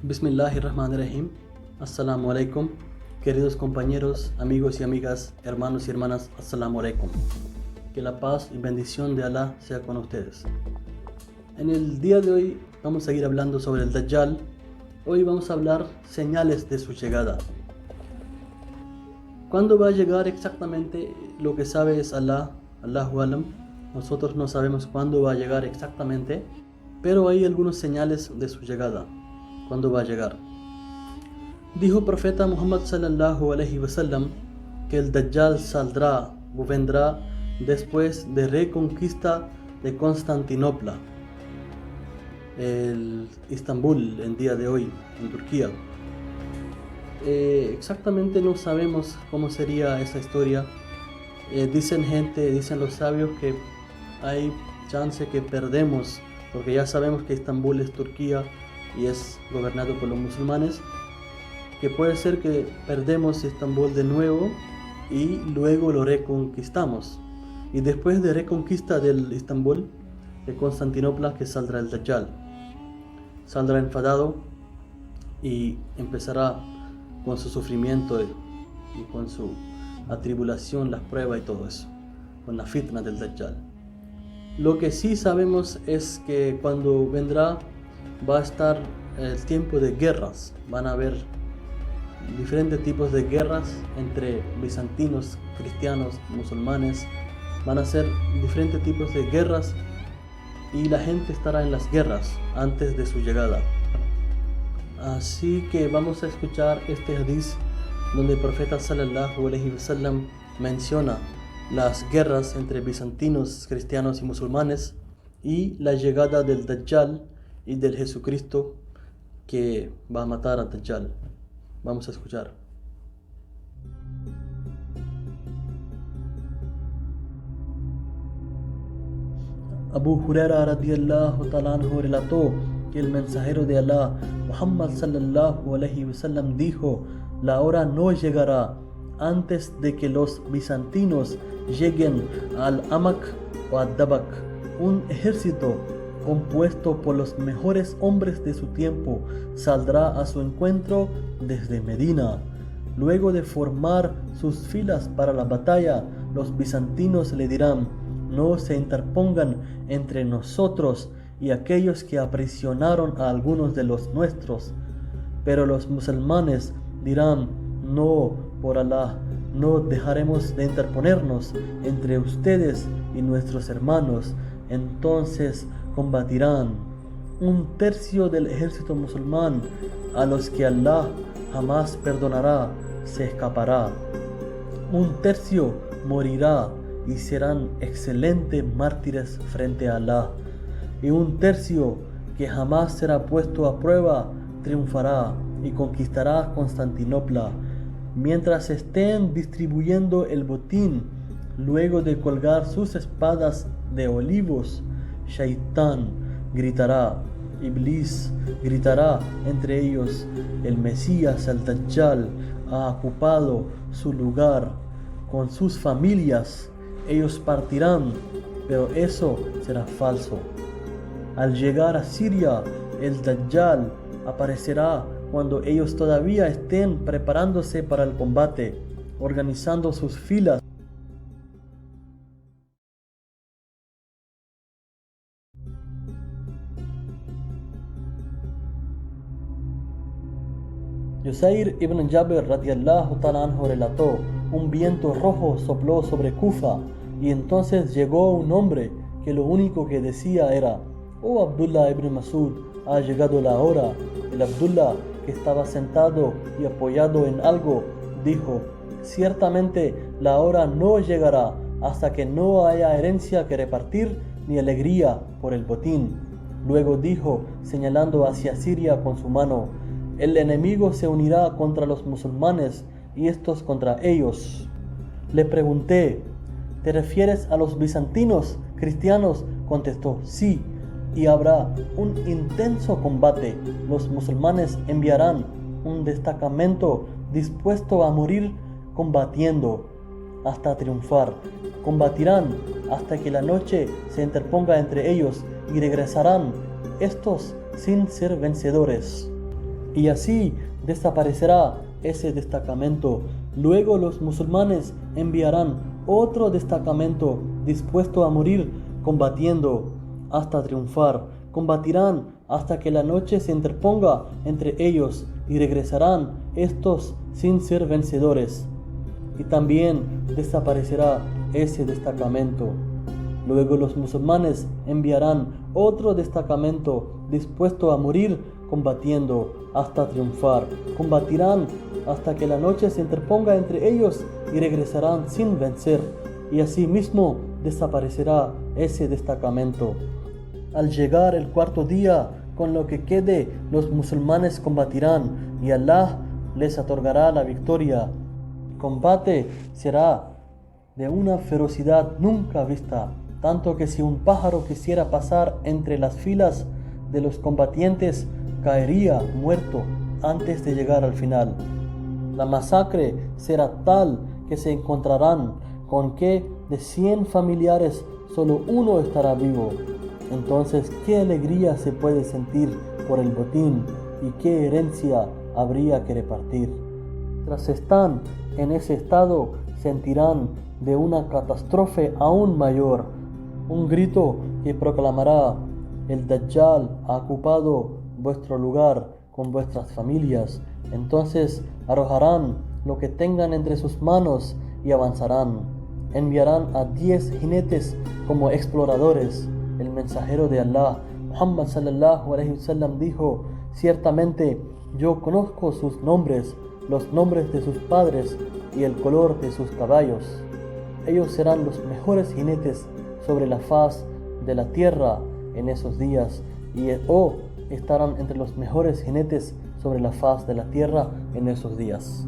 Bismillahirrahmanirrahim. Assalamu alaikum. Queridos compañeros, amigos y amigas, hermanos y hermanas, Assalamu alaikum. Que la paz y bendición de Allah sea con ustedes. En el día de hoy vamos a seguir hablando sobre el Dajjal. Hoy vamos a hablar señales de su llegada. ¿Cuándo va a llegar exactamente? Lo que sabe es Allah, Allahu Alam. Nosotros no sabemos cuándo va a llegar exactamente, pero hay algunas señales de su llegada. ¿Cuándo va a llegar? Dijo el profeta Muhammad sallallahu alaihi wasallam que el Dajjal saldrá o vendrá después de reconquista de Constantinopla, el Istambul en día de hoy, en Turquía. Exactamente no sabemos cómo sería esa historia. Dicen los sabios que hay chance que perdemos, porque ya sabemos que Istambul es Turquía y es gobernado por los musulmanes, que puede ser que perdemos Istambul de nuevo y luego lo reconquistamos. Y después de reconquista del Istambul, de Constantinopla, que saldrá el Dajjal. Saldrá enfadado y empezará con su sufrimiento y con su atribulación, las pruebas y todo eso, con la fitna del Dajjal. Lo que sí sabemos es que cuando vendrá va a estar el tiempo de guerras. Van a haber diferentes tipos de guerras entre bizantinos, cristianos, musulmanes. Van a ser diferentes tipos de guerras y la gente estará en las guerras antes de su llegada. Así que vamos a escuchar este hadith donde el profeta sallallahu alaihi wasallam menciona las guerras entre bizantinos, cristianos y musulmanes y la llegada del Dajjal y del Jesucristo que va a matar a Dajjal. Vamos a escuchar. Abu Huraira radiyallahu ta'ala anhu relató que el mensajero de Allah, Muhammad sallallahu alaihi wasallam, dijo: la hora no llegará antes de que los bizantinos lleguen al Amak o al Dabak, un ejército compuesto por los mejores hombres de su tiempo saldrá a su encuentro desde Medina. Luego de formar sus filas para la batalla, los bizantinos le dirán: no se interpongan entre nosotros y aquellos que aprisionaron a algunos de los nuestros. Pero los musulmanes dirán: no, por Allah, no dejaremos de interponernos entre ustedes y nuestros hermanos. Entonces combatirán. Un tercio del ejército musulmán, a los que Allah jamás perdonará, se escapará. Un tercio morirá y serán excelentes mártires frente a Allah. Y un tercio, que jamás será puesto a prueba, triunfará y conquistará Constantinopla. Mientras estén distribuyendo el botín, luego de colgar sus espadas de olivos, Shaitán gritará, Iblis gritará entre ellos: el Mesías, el Dajjal, ha ocupado su lugar con sus familias. Ellos partirán, pero eso será falso. Al llegar a Siria, el Dajjal aparecerá cuando ellos todavía estén preparándose para el combate, organizando sus filas. Yusair ibn Jabir radiyallahu ta'ala anhu relató: un viento rojo sopló sobre Kufa y entonces llegó un hombre que lo único que decía era: oh Abdullah ibn Masud, ha llegado la hora. El Abdullah, que estaba sentado y apoyado en algo, dijo: ciertamente la hora no llegará hasta que no haya herencia que repartir ni alegría por el botín. Luego dijo, señalando hacia Siria con su mano: el enemigo se unirá contra los musulmanes y estos contra ellos. Le pregunté: ¿te refieres a los bizantinos cristianos? Contestó: sí, y habrá un intenso combate. Los musulmanes enviarán un destacamento dispuesto a morir combatiendo hasta triunfar. Combatirán hasta que la noche se interponga entre ellos y regresarán estos sin ser vencedores. y así desaparecerá ese destacamento. Luego los musulmanes enviarán otro destacamento dispuesto a morir combatiendo hasta triunfar. Combatirán hasta que la noche se interponga entre ellos y regresarán estos sin ser vencedores. Y también desaparecerá ese destacamento. Luego los musulmanes enviarán otro destacamento dispuesto a morir combatiendo hasta triunfar. Combatirán hasta que la noche se interponga entre ellos y regresarán sin vencer. Y asimismo desaparecerá ese destacamento. Al llegar el cuarto día, con lo que quede, los musulmanes combatirán y Allah les otorgará la victoria. El combate será de una ferocidad nunca vista, tanto que si un pájaro quisiera pasar entre las filas de los combatientes, caería muerto antes de llegar al final. La masacre será tal que se encontrarán con que de 100 familiares solo uno estará vivo. Entonces, ¿qué alegría se puede sentir por el botín y qué herencia habría que repartir? Mientras están en ese estado, sentirán de una catástrofe aún mayor, un grito que proclamará: el Dajjal ha ocupado vuestro lugar con vuestras familias. Entonces arrojarán lo que tengan entre sus manos y avanzarán. Enviarán a 10 jinetes como exploradores. El mensajero de Allah, Muhammad sallallahu alaihi wasallam, dijo: ciertamente yo conozco sus nombres, los nombres de sus padres y el color de sus caballos. Ellos serán los mejores jinetes sobre la faz de la tierra en esos días, y estarán entre los mejores jinetes sobre la faz de la tierra en esos días.